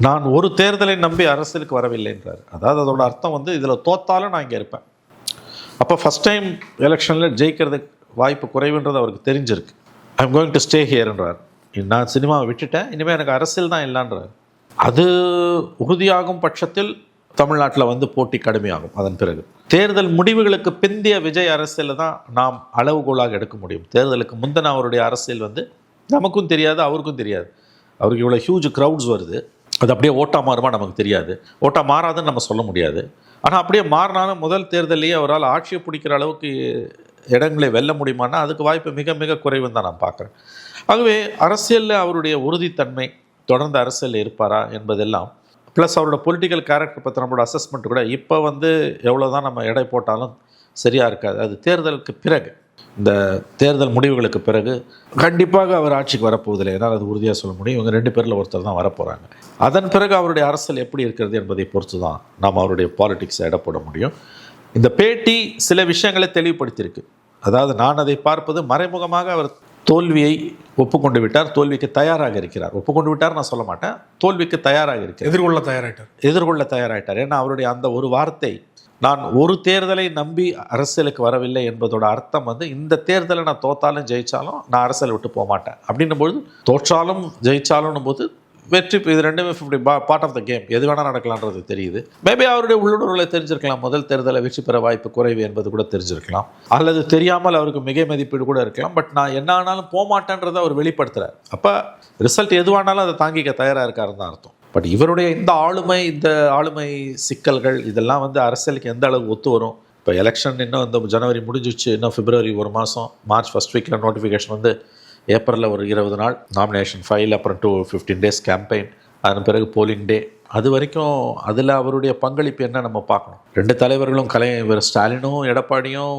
நான் ஒரு தேர்தலை நம்பி அரசியலுக்கு வரவில்லைன்றார். அதாவது அதோட அர்த்தம் இதில் தோத்தாலும் நான் இங்கே இருப்பேன். அப்போ ஃபஸ்ட் டைம் எலெக்ஷனில் ஜெயிக்கிறதுக்கு வாய்ப்பு குறைவுன்றது அவருக்கு தெரிஞ்சிருக்கு. I am going to stay ஹியர்ன்றார். நான் சினிமாவை விட்டுட்டேன், இனிமேல் எனக்கு அரசியல் தான் இல்லைன்றார். அது உறுதியாகும் பட்சத்தில் தமிழ்நாட்டில் போட்டி கடுமையாகும். அதன் பிறகு தேர்தல் முடிவுகளுக்கு பிந்தைய விஜய் அரசியல் தான் நாம் அளவுகோலாக எடுக்க முடியும். தேர்தலுக்கு முந்தின அவருடைய அரசியல் நமக்கும் தெரியாது, அவருக்கும் தெரியாது. அவருக்கு இவ்வளோ ஹியூஜ் க்ரௌட்ஸ் வருது, அது அப்படியே ஓட்டா மாறுமா நமக்கு தெரியாது, ஓட்டா மாறாதுன்னு நம்ம சொல்ல முடியாது. ஆனால் அப்படியே மாறினாலும் முதல் தேர்தலையே அவரால் ஆட்சியை பிடிக்கிற அளவுக்கு இடங்களை வெல்ல முடியுமானா அதுக்கு வாய்ப்பு மிக மிக குறைவுன்னு தான் நான் பார்க்குறேன். ஆகவே அரசியலில் அவருடைய உறுதித்தன்மை, தொடர்ந்து அரசியல் இருப்பாரா என்பதெல்லாம், ப்ளஸ் அவரோட பொலிட்டிக்கல் கேரக்டர் பற்றி நம்மளோட அசஸ்மெண்ட் கூட இப்போ எவ்வளோ தான் நம்ம எடை போட்டாலும் சரியாக இருக்காது. அது தேர்தலுக்கு பிறகு, இந்த தேர்தல் முடிவுகளுக்கு பிறகு கண்டிப்பாக அவர் ஆட்சிக்கு வரப்போவதில்லை, ஏன்னால் அது உறுதியாக சொல்ல முடியும். இவங்க 2 பேரில் ஒருத்தர் தான் வரப்போகிறாங்க. அதன் பிறகு அவருடைய அரசியல் எப்படி இருக்கிறது என்பதை பொறுத்து தான் நாம் அவருடைய பாலிடிக்ஸை எடை போட முடியும். இந்த பேட்டி சில விஷயங்களை தெளிவுபடுத்தியிருக்கு. அதாவது நான் அதை பார்ப்பது மறைமுகமாக அவர் தோல்வியை ஒப்புக்கொண்டு விட்டார், தோல்விக்கு தயாராக இருக்கிறார். ஒப்புக்கொண்டு விட்டார் நான் சொல்ல மாட்டேன், தோல்விக்கு தயாராக இருக்கிறார், எதிர்கொள்ள தயாராகிட்டார். ஏன்னா அவருடைய அந்த ஒரு வார்த்தை, நான் ஒரு தேர்தலை நம்பி அரசியலுக்கு வரவில்லை என்பதோட அர்த்தம் இந்த தேர்தலை நான் தோத்தாலும் ஜெயித்தாலும் நான் அரசியல் விட்டு போக மாட்டேன் அப்படின்னும்போது, தோற்றாலும் ஜெயித்தாலும் போது வெற்றி, இது ரெண்டுமே 50 பார்ட் ஆஃப் த கேம், எது வேணால் நடக்கலான்றது தெரியுது. மேபி அவருடைய உள்ளுணர்வுகளை தெரிஞ்சிருக்கலாம், முதல் தேர்தலை வெற்றி பெற வாய்ப்பு குறைவு என்பது கூட தெரிஞ்சிருக்கலாம், அல்லது தெரியாமல் அவருக்கு மிகை மதிப்பீடு கூட இருக்கலாம். பட் நான் என்ன ஆனாலும் போகமாட்டேன்றதை அவர் வெளிப்படுத்துகிறார். அப்போ ரிசல்ட் எதுவானாலும் அதை தாங்கிக்க தயாராக இருக்காருன்னு தான் அர்த்தம். பட் இவருடைய இந்த ஆளுமை சிக்கல்கள் இதெல்லாம் அரசியலுக்கு எந்த அளவுக்கு ஒத்து வரும்? இப்போ எலெக்ஷன் இன்னும் இந்த ஜனவரி முடிஞ்சிச்சு, இன்னும் பிப்ரவரி 1 மாதம், மார்ச் ஃபர்ஸ்ட் வீக்கில் நோட்டிஃபிகேஷன் ஏப்ரலில் ஒரு 20 நாள் நாமினேஷன் ஃபைல், அப்புறம் 15 days கேம்பெயின், அதன் பிறகு போலிங் டே. அது வரைக்கும் அதில் அவருடைய பங்களிப்பு என்ன நம்ம பார்க்கணும். 2 தலைவர்களும் இவர் ஸ்டாலினும் எடப்பாடியும்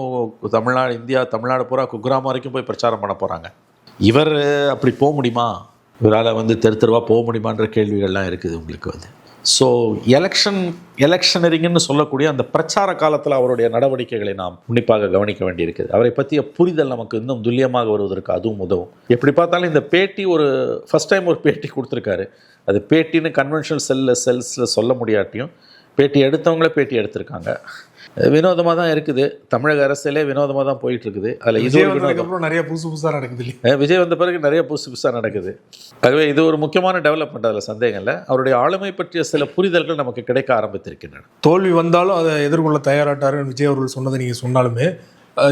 தமிழ்நாடு பூரா குக்கிராமம் வரைக்கும் போய் பிரச்சாரம் பண்ண போகிறாங்க. இவர் அப்படி போக முடியுமா? இவரால் தெருவாக போக முடியுமான்ற கேள்விகள்லாம் இருக்குது உங்களுக்கு. ஸோ எலெக்ஷனரிங்கன்னு சொல்லக்கூடிய அந்த பிரச்சார காலத்தில் அவருடைய நடவடிக்கைகளை நாம் உன்னிப்பாக கவனிக்க வேண்டியிருக்குது. அவரை பற்றிய புரிதல் நமக்கு இன்னும் துல்லியமாக வருவதற்கு அதுவும் உதவும். எப்படி பார்த்தாலும் இந்த பேட்டி ஃபர்ஸ்ட் டைம் ஒரு பேட்டி கொடுத்துருக்காரு. அது பேட்டின்னு கன்வென்ஷனல் செல்ஸில் சொல்ல முடியாட்டியும் பேட்டி எடுத்தவங்களே பேட்டி எடுத்திருக்காங்க. வினோதமாக தான் இருக்குது. தமிழக அரசியலே வினோதமாக தான் போயிட்டு இருக்குது. அதில் இது அப்புறம் நிறைய புதுசாக நடக்குது. விஜய் வந்த பிறகு நிறைய புதுசாக நடக்குது. ஆகவே இது ஒரு முக்கியமான டெவலப்மெண்ட், அதில் சந்தேகம் இல்லை. அவருடைய ஆளுமை பற்றிய சில புரிதல்கள் நமக்கு கிடைக்க ஆரம்பித்திருக்கின்றன. தோல்வி வந்தாலும் அதை எதிர்கொள்ள தயாராட்டாருன்னு விஜய் அவர்கள் சொன்னதை நீங்கள் சொன்னாலுமே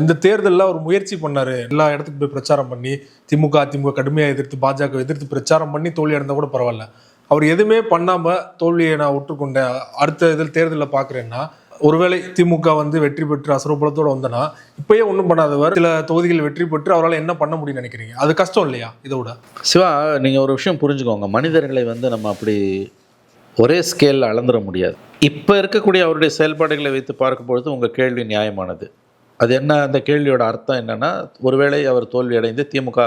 இந்த தேர்தலில் அவர் முயற்சி பண்ணார். எல்லா இடத்துக்கு போய் பிரச்சாரம் பண்ணி அதிமுக கடுமையாக எதிர்த்து பாஜக எதிர்த்து பிரச்சாரம் பண்ணி தோல்வி அடைந்தால் கூட பரவாயில்ல. அவர் எதுவுமே பண்ணாமல் தோல்வியை நான் ஒற்றுக்கொண்டேன், அடுத்த இதில் தேர்தலில் பார்க்குறேன்னா, ஒருவேளை திமுக வெற்றி பெற்று அசுரபலத்தோடு வந்தனா இப்பயே ஒன்றும் பண்ணாதவர் சில தொகுதிகள் வெற்றி பெற்று அவரால் என்ன பண்ண முடியும்னு நினைக்கிறீங்க? அது கஷ்டம் இல்லையா? இதோட சிவா, நீங்கள் ஒரு விஷயம் புரிஞ்சுக்கோங்க. மனிதர்களை நம்ம அப்படி ஒரே ஸ்கேலில் அளந்துட முடியாது. இப்போ இருக்கக்கூடிய அவருடைய செயல்பாடுகளை வைத்து பார்க்கும்பொழுது உங்கள் கேள்வி நியாயமானது. அது என்ன, அந்த கேள்வியோட அர்த்தம் என்னென்னா, ஒருவேளை அவர் தோல்வி அடைந்து திமுக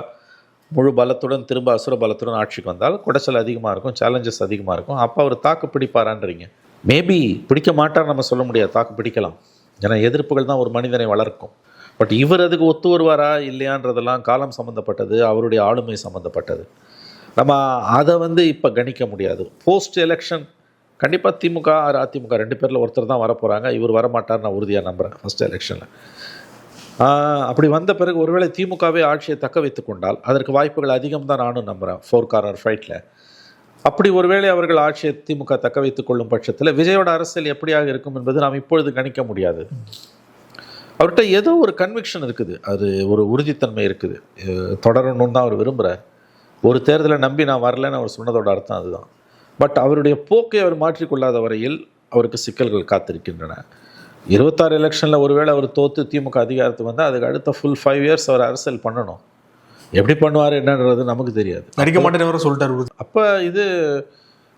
முழு பலத்துடன் திரும்ப அசுர பலத்துடன் ஆட்சிக்கு வந்தால் குடைச்சல் அதிகமாக இருக்கும், சேலஞ்சஸ் அதிகமாக இருக்கும். அப்போ அவர் தாக்கு பிடிப்பாரான்றீங்க. மேபி பிடிக்க மாட்டார் நம்ம சொல்ல முடியாது, தாக்கு பிடிக்கலாம். ஏன்னா எதிர்ப்புகள் தான் ஒரு மனிதனை வளர்க்கும். பட் இவர் அதுக்கு ஒத்து வருவாரா இல்லையான்றதெல்லாம் காலம் சம்மந்தப்பட்டது, அவருடைய ஆளுமை சம்மந்தப்பட்டது. நம்ம அதை இப்போ கணிக்க முடியாது. போஸ்ட் எலெக்ஷன் கண்டிப்பாக திமுக அதிமுக 2 பேரில் ஒருத்தர் தான் வரப்போகிறாங்க. இவர் வரமாட்டார், நான் உறுதியாக நம்புகிறேன். ஃபஸ்ட் எலெக்ஷனில் அப்படி வந்த பிறகு ஒருவேளை திமுகவே ஆட்சியை தக்க வைத்து கொண்டால் அதற்கு வாய்ப்புகள் அதிகம் தான் நானும் நம்புகிறேன். 4 கார்னர் ஃபைட்டில் அப்படி ஒருவேளை அவர்கள் ஆட்சியை திமுக தக்க வைத்துக் கொள்ளும் பட்சத்தில் விஜயோட அரசியல் எப்படியாக இருக்கும் என்பது நாம் இப்பொழுது கணிக்க முடியாது. அவர்கிட்ட ஏதோ ஒரு கன்விக்ஷன் இருக்குது, அது ஒரு உறுதித்தன்மை இருக்குது, தொடரணும்னு தான் அவர் விரும்புகிறார். ஒரு தேர்தலை நம்பி நான் வரலன்னு அவர் சொன்னதோட அர்த்தம் அதுதான். பட் அவருடைய போக்கை அவர் மாற்றிக்கொள்ளாத வரையில் அவருக்கு சிக்கல்கள் காத்திருக்கின்றன. 26 எலெக்ஷனில் ஒருவேளை அவர் தோற்று திமுக அதிகாரத்துக்கு வந்தால் அதுக்கு அடுத்த ஃபுல் 5 இயர்ஸ் அவர் அரசியல் பண்ணணும். எப்படி பண்ணுவார் என்னன்றது நமக்கு தெரியாது. நடிக்க மாட்டேன்னு சொல்லிட்டாரு. அப்போ இது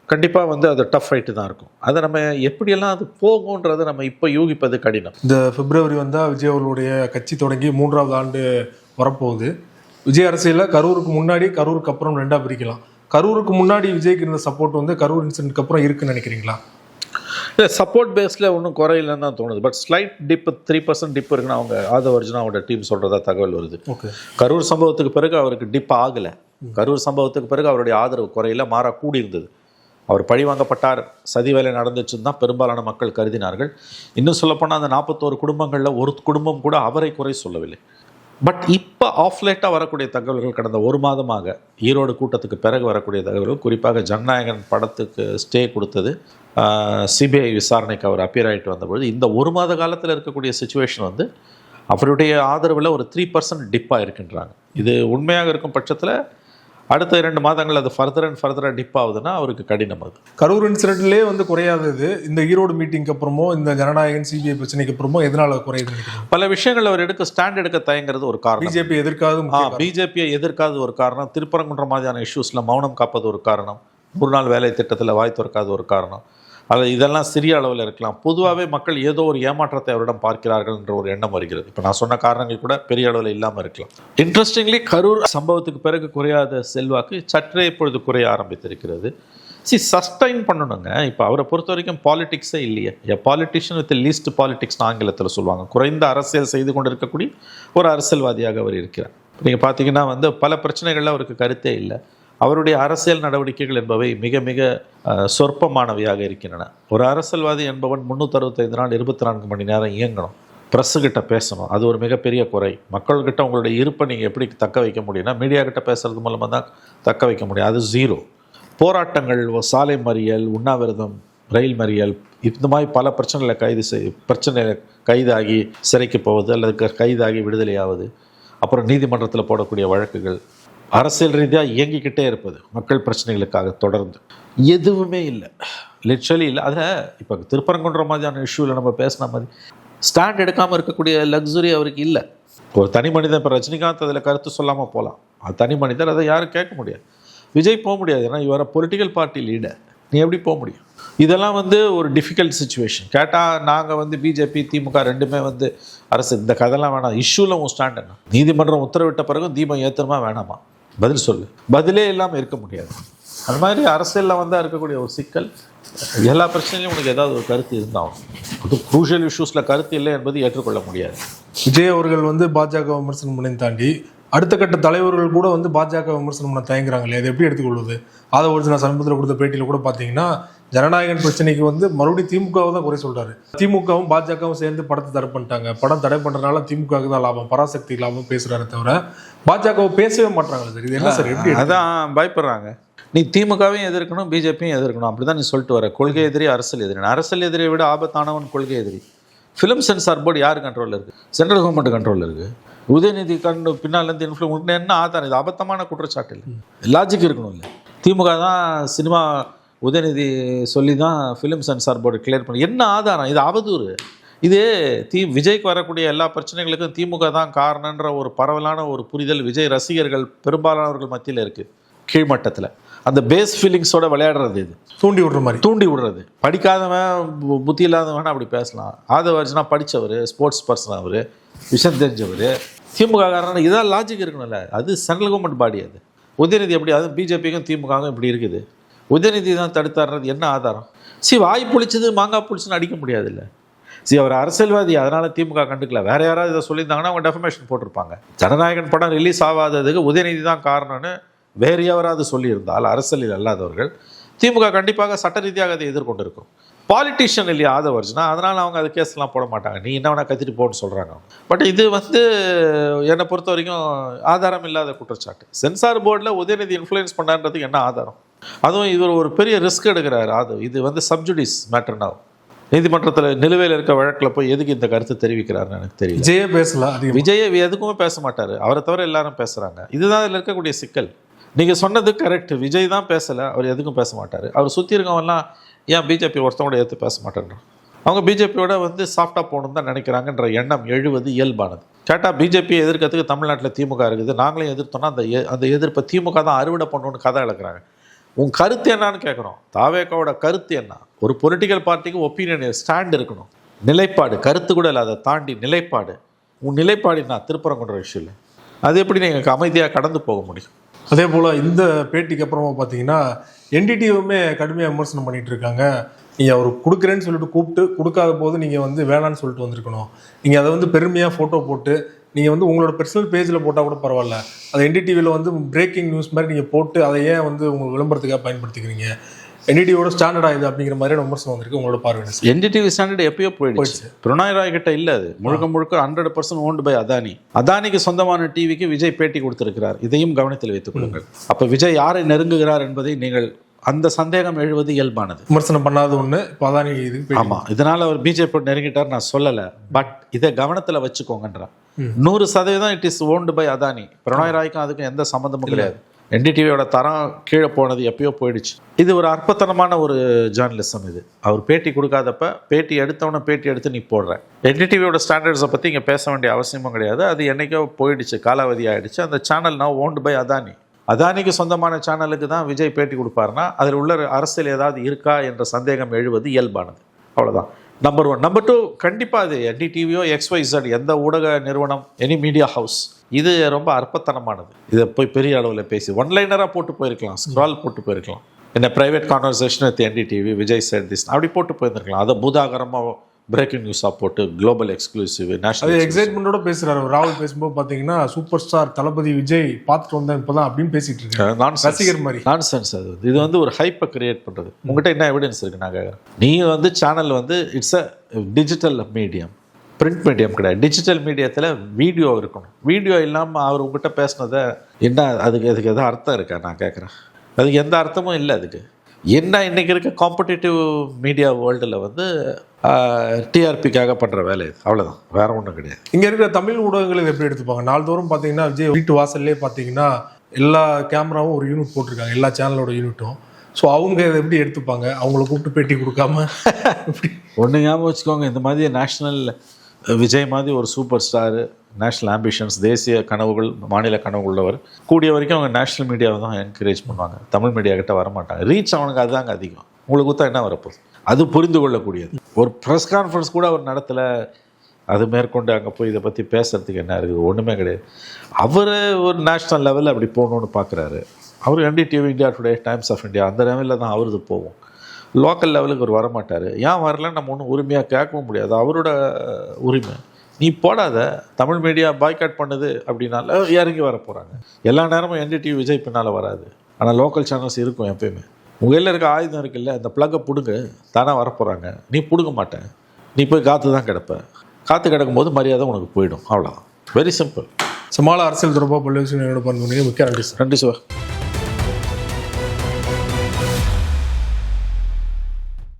கண்டிப்பாக அது டஃப் ஃபைட்டு தான் இருக்கும். அதை நம்ம எப்படியெல்லாம் அது போகும்ன்றதை நம்ம இப்போ யூகிப்பது கடினம். இந்த பிப்ரவரி வந்தால் விஜய் அவர்களுடைய கட்சி தொடங்கி 3வது ஆண்டு வரப்போகுது. விஜய் அரசியலில் கரூருக்கு முன்னாடி கரூருக்கு அப்புறம் 2ஆக பிரிக்கலாம். கரூருக்கு முன்னாடி விஜய்க்கு இருந்த சப்போர்ட் கரூர் இன்சிடென்ட்க்கு அப்புறம் இருக்குன்னு நினைக்கிறீங்களா? இல்லை, சப்போர்ட் பேஸில் ஒன்றும் குறையிலன்னு தான் தோணுது. பட் ஸ்லைட் டிப் 3% டிப் இருக்குன்னு அவங்க ஆதவர்ஜுனா அவரோட டீம் சொல்கிறதா தகவல் வருது. ஓகே, கரூர் சம்பவத்துக்கு பிறகு அவருக்கு டிப் ஆகலை. கரூர் சம்பவத்துக்கு பிறகு அவருடைய ஆதரவு குறையில, மாறா கூடி இருந்தது. அவர் பழிவாங்கப்பட்டார், சதி வேலை நடந்துச்சுன்னு தான் பெரும்பாலான மக்கள் கருதினார்கள். இன்னும் சொல்லப்போனால் அந்த 41 குடும்பங்களில் ஒரு குடும்பம் கூட அவரை குறை சொல்லவில்லை. பட் இப்போ ஆஃப்லேட்டாக வரக்கூடிய தகவல்கள், கடந்த 1 மாதமாக ஈரோடு கூட்டத்துக்கு பிறகு வரக்கூடிய தகவல்கள், குறிப்பாக ஜனநாயகன் படத்துக்கு ஸ்டே கொடுத்தது, சிபிஐ விசாரணைக்கு அவர் அப்பியர் ஆகிட்டு வந்தபொழுது இந்த 1 மாத காலத்தில் இருக்கக்கூடிய சுச்சுவேஷன் அவருடைய ஆதரவில் ஒரு 3% டிப்பாக இருக்கின்றாங்க. இது உண்மையாக இருக்கும் பட்சத்தில் அடுத்த 2 மாதங்கள் அது ஃபர்தராக டிப் ஆகுதுன்னா அவருக்கு கடினம். அது கரூர் இன்சிடென்ட்லேயே குறையாதது இந்த ஈரோடு மீட்டிங்க்கு அப்புறமோ இந்த ஜனநாயகன் சிபிஐ பிரச்சனைக்கு அப்புறமோ எதனால குறையுது? பல விஷயங்கள் அவர் ஸ்டாண்ட் எடுக்க தயங்குறது ஒரு காரணம். பிஜேபியை எதிர்க்காத ஒரு காரணம், திருப்பரங்குன்ற மாதிரியான இஷ்யூஸில் மௌனம் காப்பது ஒரு காரணம், 100 நாள் வேலை திட்டத்தில் வாய் திறக்காத ஒரு காரணம். அது இதெல்லாம் சிறிய அளவில் இருக்கலாம். பொதுவாகவே மக்கள் ஏதோ ஒரு ஏமாற்றத்தை அவரிடம் பார்க்கிறார்கள் என்ற ஒரு எண்ணம் வருகிறது. இப்போ நான் சொன்ன காரணங்கள் கூட பெரிய அளவில் இல்லாமல் இருக்கலாம். இன்ட்ரெஸ்டிங்லி கரூர் சம்பவத்துக்கு பிறகு குறையாத செல்வாக்கு சற்றே இப்பொழுது குறைய ஆரம்பித்திருக்கிறது. சஸ்டைன் பண்ணணுங்க. இப்போ அவரை பொறுத்த வரைக்கும் பாலிடிக்ஸே இல்லையே. பாலிட்டிஷியன் வித் லீஸ்ட் பாலிடிக்ஸ்னு ஆங்கிலத்தில் சொல்லுவாங்க. குறைந்த அரசியல் செய்து கொண்டு இருக்கக்கூடிய ஒரு அரசியல்வாதியாக அவர் இருக்கிறார். நீங்கள் பார்த்தீங்கன்னா பல பிரச்சனைகளில் அவருக்கு கருத்தே இல்லை. அவருடைய அரசியல் நடவடிக்கைகள் என்பவை மிக மிக சொற்பமானவையாக இருக்கின்றன. ஒரு அரசியல்வாதி என்பவன் 365 நாள் 24 மணி நேரம் இயங்கணும், ப்ரெஸ்ஸுக்கிட்ட பேசணும். அது ஒரு மிகப்பெரிய குறை. மக்கள்கிட்ட உங்களுடைய இருப்பை நீங்கள் எப்படி தக்க வைக்க முடியும்னா மீடியா கிட்ட பேசுறது மூலமாக தான் தக்க வைக்க முடியும். அது 0. போராட்டங்கள், சாலை மறியல், உண்ணாவிரதம், ரயில் மறியல், இந்த மாதிரி பல பிரச்சனையில் கைதாகி சிறைக்கு போவது அல்லது கைதாகி விடுதலையாவது, அப்புறம் நீதிமன்றத்தில் போடக்கூடிய வழக்குகள், அரசியல் ரீதியாக இயங்கிக்கிட்டே இருப்பது, மக்கள் பிரச்சனைகளுக்காக தொடர்ந்து எதுவுமே இல்லை, லிட்ரலி இல்லை. அதில் இப்போ திருப்பரங்குன்ற மாதிரியான இஷ்யூவில் நம்ம பேசின மாதிரி ஸ்டாண்ட் எடுக்காமல் இருக்கக்கூடிய லக்ஸுரி அவருக்கு இல்லை. ஒரு தனி மனிதன், இப்போ ரஜினிகாந்த் அதில் கருத்து சொல்லாமல் போகலாம், அது தனி மனிதர், அதை யாரும் கேட்க முடியாது. விஜய் போக முடியாது, ஏன்னா இவரை பொலிட்டிக்கல் பார்ட்டி லீடர், நீ எப்படி போக முடியும்? இதெல்லாம் ஒரு டிஃபிகல்ட் சுச்சுவேஷன். கேட்டால் நாங்கள் பிஜேபி திமுக 2மே அரசு இந்த கதைலாம் வேணாம். இஷ்யூவில் உன் ஸ்டாண்ட் என்ன? நீதிமன்றம் உத்தரவிட்ட பிறகு தீபம் ஏற்றுமா வேணாமா? பதில் சொல்லு. பதிலே இல்லாமல் இருக்க முடியாது. அது மாதிரி அரசியலில் வந்து இருக்கக்கூடிய ஒரு சிக்கல், எல்லா பிரச்சனையிலும் உனக்கு ஏதாவது ஒரு கருத்து இருந்தாகும். அது குரூஷியல் இஷ்யூஸில் கருத்து இல்லை என்பது ஏற்றுக்கொள்ள முடியாது. விஜய் அவர்கள் வந்து பாஜக விமர்சனம் பண்ணி தாண்டி அடுத்த கட்ட தலைவர்கள் கூட வந்து பாஜக விமர்சனம் பண்ண தயங்குறாங்க இல்லையா? அதை எப்படி எடுத்துக்கொள்வது? அதை ஒரு நான் சமீபத்தில் கொடுத்த பேட்டியில் கூட பார்த்தீங்கன்னா ஜனநாயகன் பிரச்சனைக்கு வந்து மறுபடியும் திமுகவை தான் குறை சொல்றாரு. திமுகவும் பாஜகவும் சேர்ந்து படத்தை தடை பண்ணிட்டாங்க, படம் தடை பண்றதுனால திமுகவுக்கு தான் லாபம், பராசக்தி லாபம் பேசுறாரு தவிர பாஜகவை பேசவே மாட்டாங்களே சார். இது என்ன சார்? எப்படி? அதான் பயப்படுறாங்க. நீ திமுகவையும் எதிர்க்கணும், பிஜேபியும் எதிர்க்கணும், அப்படிதான் நீ சொல்லிட்டு வர. கொள்கை எதிரி, அரசியல் எதிரி. அரசியல் எதிரியை விட ஆபத்தானவன் கொள்கை எதிரி. ஃபிலிம் சென்சார் போர்டு யார் கண்ட்ரோலில் இருக்குது? சென்ட்ரல் கவர்மெண்ட் கண்ட்ரோலில் இருக்குது. உதயநிதி பின்னாலேருந்து இன்ஃப்ளூ என்ன ஆதாரம்? இது அபத்தமான குற்றச்சாட்டு இல்லை, லாஜிக் இருக்கணும் இல்லை? திமுக தான் சினிமா உதயநிதி சொல்லி தான் ஃபிலிம் சென்சார் போர்டு கிளியர் பண்ணி, என்ன ஆதாரம்? இது அவதூறு. இது விஜய்க்கு வரக்கூடிய எல்லா பிரச்சனைகளுக்கும் திமுக தான் காரணன்ற ஒரு பரவலான ஒரு புரிதல் விஜய் ரசிகர்கள் பெரும்பாலானவர்கள் மத்தியில் இருக்குது. கீழ்மட்டத்தில் அந்த பேஸ் ஃபீலிங்ஸோட விளையாடுறது, இது தூண்டி விடுற மாதிரி, தூண்டி விடுறது. படிக்காதவன், புத்தி இல்லாதவன் அப்படி பேசலாம். ஆதவர்ஜனா படித்தவர், ஸ்போர்ட்ஸ் பர்சன், அவர் விஷயம் தெரிஞ்சவர், திமுக காரணம். இதான் லாஜிக் இருக்கணும்ல. அது சென்ட்ரல் கவர்மெண்ட் பாடி. அது உதயநிதி எப்படி? அது பிஜேபிக்கும் திமுகவும் இப்படி இருக்குது. உதயநிதி தான் தடுத்தாடுறது என்ன ஆதாரம்? வாய் புளிச்சது மாங்காய் புளிச்சுன்னு அடிக்க முடியாது இல்லை? அவர் அரசியல்வாதி, அதனால திமுக கண்டுக்கல. வேற யாராவது இதை சொல்லியிருந்தாங்கன்னா அவங்க டெஃபமேஷன் போட்டிருப்பாங்க. ஜனநாயகன் படம் ரிலீஸ் ஆகாததுக்கு உதயநிதி தான் காரணம்னு வேறு எவராது சொல்லியிருந்தால் அரசியலில் அல்லாதவர்கள், திமுக கண்டிப்பாக சட்ட ரீதியாக அதை எதிர்கொண்டு இருக்கும். பாலிட்டிஷியன் இல்லையா ஆதவர்ஜனா, அதனால் அவங்க அது கேஸ்லாம் போட மாட்டாங்க. நீ என்ன வேணா கத்திட்டு போன்னு சொல்கிறாங்க. பட் இது வந்து என்னை பொறுத்த வரைக்கும் ஆதாரம் இல்லாத குற்றச்சாட்டு. சென்சார் போர்டில் உதயநிதி இன்ஃப்ளூயன்ஸ் பண்ணான்றதுக்கு என்ன ஆதாரம்? அதுவும் இது ஒரு பெரிய ரிஸ்க் எடுக்கிறாரு ஆதவ். இது வந்து சப்ஜுடிஸ் மேட்டர்னா, நீதிமன்றத்தில் நிலுவையில் இருக்க வழக்கில் போய் எதுக்கு இந்த கருத்து தெரிவிக்கிறாருன்னு எனக்கு தெரியல. விஜயே பேசலாம், விஜயை எதுக்குமே பேச மாட்டார். அவரை தவிர எல்லாரும் பேசுகிறாங்க. இதுதான் இதில் இருக்கக்கூடிய சிக்கல். நீங்கள் சொன்னது கரெக்ட். விஜய் தான் பேசலை, அவர் எதுக்கும் பேச மாட்டார். அவர் சுற்றி இருக்கவங்கலாம் ஏன் பிஜேபி ஒருத்தவங்களோட எடுத்து பேச மாட்டேன்றான். அவங்க பிஜேபியோட வந்து சாஃப்டாக போகணுன்னு தான் நினைக்கிறாங்கன்ற எண்ணம் எழுவது இயல்பானது. கேட்டால் பிஜேபியை எதிர்க்கிறதுக்கு தமிழ்நாட்டில் திமுக இருக்குது, நாங்களும் எதிர்த்தோன்னா அந்த எதிர்ப்பை திமுக தான் அறுவடை பண்ணணுன்னு கதை இழக்கிறாங்க. உன் கருத்து என்னான்னு கேட்குறோம். தாவேக்காவோட கருத்து என்ன? ஒரு பொலிட்டிக்கல் பார்ட்டிக்கு ஒப்பீனியன், ஸ்டாண்ட் இருக்கணும், நிலைப்பாடு. கருத்து கூட இல்லை, அதை தாண்டி நிலைப்பாடு. உன் நிலைப்பாடு நான் திருப்பரங்குன்ற விஷயம் இல்லை. அது எப்படி நீங்கள் அமைதியாக கடந்து போக முடியும்? அதே போல் இந்த பேட்டிக்கு அப்புறமா பார்த்தீங்கன்னா என்டிடிவியுமே கடுமையாக விமர்சனம் பண்ணிட்டு இருக்காங்க. நீங்கள் அவர் கொடுக்குறேன்னு சொல்லிட்டு கூப்பிட்டு கொடுக்காத போது நீங்கள் வந்து வேணான்னு சொல்லிட்டு வந்திருக்கணும். நீங்கள் அதை வந்து பெருமையாக ஃபோட்டோ போட்டு நீங்கள் வந்து உங்களோட பர்சனல் பேஜில் போட்டால் கூட பரவாயில்ல, அதை என்டிடிவியில் வந்து பிரேக்கிங் நியூஸ் மாதிரி நீங்கள் போட்டு அதை ஏன் வந்து உங்கள் விளம்பரத்துக்காக பயன்படுத்திக்கிறீங்க? என்டிடிவியோட ஸ்டாண்டர்டாக இது அப்படிங்கிற மாதிரியான விமர்சனம் வந்திருக்கு. உங்களோட பார்வை? என்டிடிவி ஸ்டாண்டர்ட் எப்பயோ போயிடுச்சு. பிரணாய் ராய் கிட்ட இல்லை. அது முழுக்க 100% ஓன்டு பை அதானி. அதானிக்கு சொந்தமான டிவிக்கு விஜய் பேட்டி கொடுத்திருக்கிறார். இதையும் கவனத்தில் வைத்துக் கொள்ளுங்கள். அப்போ விஜய் யாரை நெருங்குகிறார் என்பதை நீங்கள் அந்த சந்தேகம் எழுவது இயல்பானது. விமர்சனம் பண்ணாத ஒன்று இப்போ அதானி இது. ஆமாம், இதனால் அவர் பிஜேபி நெருங்கிட்டார் நான் சொல்லலை. பட் இதை கவனத்தில் வச்சுக்கோங்கன்றான். 100% it is owned by Adani. Pranoy ராய்க்கும் அதுக்கும் எந்த சம்மந்தமும் கிடையாது. என்டிடிவியோட தரம் கீழே போனது எப்பயோ போயிடுச்சு. இது ஒரு அற்பத்தனமான ஒரு ஜேர்னலிசம். இது அவர் பேட்டி கொடுக்காதப்ப பேட்டி எடுத்தவன பேட்டி எடுத்து நீ போடுற. என்டிடிவியோட ஸ்டாண்டர்ட்ஸை பற்றி இங்கே பேச வேண்டிய அவசியமும் கிடையாது. அது என்றைக்கோ போயிடுச்சு, காலாவதி ஆகிடுச்சு. அந்த சேனல் நான் ஓன்டு பை அதானி. அதானிக்கு சொந்தமான சேனலுக்கு தான் விஜய் பேட்டி கொடுப்பாருன்னா அதில் உள்ள அரசியல் ஏதாவது இருக்கா என்ற சந்தேகம் எழுவது இயல்பானது. அவ்வளோதான். நம்பர் 1. நம்பர் 2, கண்டிப்பாக அது என்டிடிவியோ XYZ எந்த ஊடக நிறுவனம், எனி மீடியா ஹவுஸ், இது ரொம்ப அற்பத்தனமானது. இதை போய் பெரிய அளவில் பேசி ஒன்லைனராக போட்டு போயிருக்கலாம், ஸ்க்ரால் போட்டு போயிருக்கலாம். என்ன private conversation with NDTV, Vijay said this அப்படி போட்டு போயிருந்துருக்கலாம். அதை பூதாகரமாக பிரேக்கிங் நியூஸாக போட்டு குளோபல் எக்ஸ்க்ளூசிவ் நேஷனல் எக்ஸைட்மெண்ட்டோட பேசுகிறாரு. ராகுல் பேசும்போது பார்த்தீங்கன்னா சூப்பர் ஸ்டார் தளபதி விஜய் பார்த்துட்டு வந்தேன் இப்போதான் அப்படின்னு பேசிட்டு இருக்காரு. ரசிகர் மாதிரி நான்சென்ஸ். அது இது வந்து ஒரு ஹைப்பை கிரியேட் பண்ணுறது. உங்கள்கிட்ட என்ன எவிடன்ஸ் இருக்குது? நான் கேட்குறேன். நீங்கள் வந்து சேனல் வந்து it's a digital medium, print medium கிடையாது. டிஜிட்டல் மீடியத்தில் வீடியோ இருக்கணும். வீடியோ இல்லாமல் அவர் உங்கள்கிட்ட பேசினதை என்ன அதுக்கு எதாவது அர்த்தம் இருக்கா? நான் கேட்குறேன். அதுக்கு எந்த அர்த்தமும் இல்லை. அதுக்கு என்ன இன்றைக்கி இருக்க காம்படிட்டிவ் மீடியா வேர்ல்டில் வந்து டிஆர்பிக்காக பண்ணுற வேலை இது. அவ்வளோதான், வேற ஒன்றும் கிடையாது. இங்கே இருக்கிற தமிழ் ஊடகங்கள் இதை எப்படி எடுத்துப்பாங்க? நாள்தோறும் பார்த்தீங்கன்னா விஜய் வீட்டு வாசல்லே பார்த்தீங்கன்னா எல்லா கேமராவும் ஒரு யூனிட் போட்டிருக்காங்க, எல்லா சேனலோட யூனிட்டும். ஸோ அவங்க இதை எப்படி எடுத்துப்பாங்க? அவங்கள கூப்பிட்டு பேட்டி கொடுக்காம எப்படி? ஒன்று ஞாபகம் வச்சுக்கோங்க, இந்த மாதிரி நேஷ்னல் விஜய் மாதிரி ஒரு சூப்பர் ஸ்டாரு, நேஷ்னல் ஆம்பிஷன்ஸ், தேசிய கனவுகள், மாநில கனவு உள்ளவர், கூடிய வரைக்கும் அவங்க நேஷ்னல் மீடியாவை தான் என்கரேஜ் பண்ணுவாங்க. தமிழ் மீடியா கிட்ட வரமாட்டாங்க. ரீச் அவனுக்கு அதுதாங்க அதிகம். உங்களுக்கு கொடுத்தா என்ன வரப்போகுது? அது புரிந்து கொள்ளக்கூடியது. ஒரு ப்ரெஸ் கான்ஃபரன்ஸ் கூட அவர் நடத்தலை. அது மேற்கொண்டு அங்கே போய் இதை பற்றி பேசுகிறதுக்கு என்ன இருக்குது? ஒன்றுமே கிடையாது. அவர் ஒரு நேஷ்னல் லெவலில் அப்படி போகணுன்னு பார்க்குறாரு. அவர் NDTV, India Today, Times of India அந்த லெவலில் தான் அவரது போகும். லோக்கல் லெவலுக்கு அவர் வரமாட்டார். ஏன் வரலன்னு நம்ம ஒன்றும் உரிமையாக கேட்கவும் முடியாது, அவரோட உரிமை. நீ போடாத, தமிழ் மீடியா பாய்காட் பண்ணுது அப்படின்னால இறங்கி வர போகிறாங்க. எல்லா நேரமும் NDTV விஜய் பின்னால் வராது, ஆனால் லோக்கல் சேனல்ஸ் இருக்கும் எப்பயுமே. உங்கள் கையில் இருக்க ஆயுதம் இருக்குல்ல, இந்த ப்ளக்கை பிடுங்க, தானாக வரப்போகிறாங்க. நீ பிடுங்க மாட்டேன், நீ போய் காற்று தான் கிடப்ப. காற்று கிடக்கும்போது மரியாதை உனக்கு போயிடும், அவ்வளோதான். Very simple. மாலை அரசியல் தொடர்பாக பல்வேறு விஷயங்கள் என்னோட பண்ணி மிக்க நன்றி சார். நன்றி சார்.